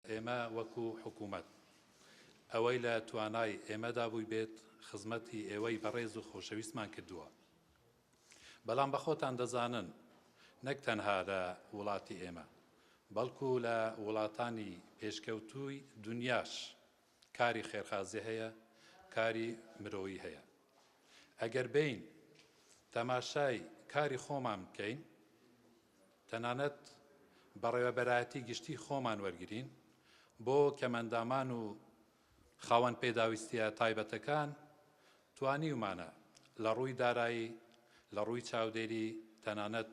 ئێمە وەکو حکوومەت ئەوەی لە توانای ئێمەدا بووی بێت خزمەتی ئێوەی بەڕێز و خۆشەویستمان کردووە. بەڵام بە خۆتان دەزانن نەک تەنها لە وڵاتی ئێمە بەڵکو لە وڵاتانی پێشکەوتووی دنیاش کاری خێرخازی هەیە، کاری مرۆیی هەیە. ئەگەر بین تەماشای کاری خۆمان بکەین، تەنانەت بەڕێوەبەرایەتی گشتی خۆمان وەرگرین بۆ کەمەندامان و خاوەن پێداویستیە تایبەتەکان توانیومانە لە ڕووی دارایی، لە ڕووی چاودێری، تەنانەت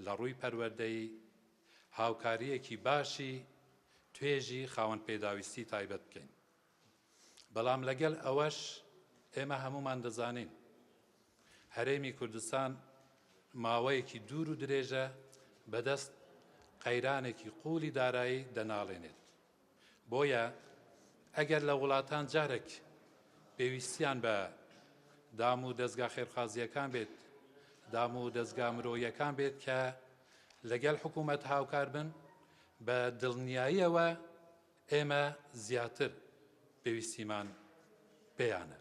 لە ڕووی پەروەردەی هاوکاریەکی باشی توێژی خاوەن پێداویستی تایبەت بکەین. بەڵام لەگەڵ ئەوەش ئێمە هەمومان دەزانین هەرێمی کوردستان ماوەیەکی دوور و درێژە بەدەست قەیرانێکی قوڵی دارایی دەناڵێنێت. بۆیە ئەگەر لە وڵاتان جارێک پێویستیان بە دام و دەستگا خێرخازیەکان بێت، دام و دەستگا مرۆییەکان بێت کە لەگەڵ حکوومەت هاوکار بن، بە دڵنیاییەوە ئێمە زیاتر پێویستیمان پێیانە.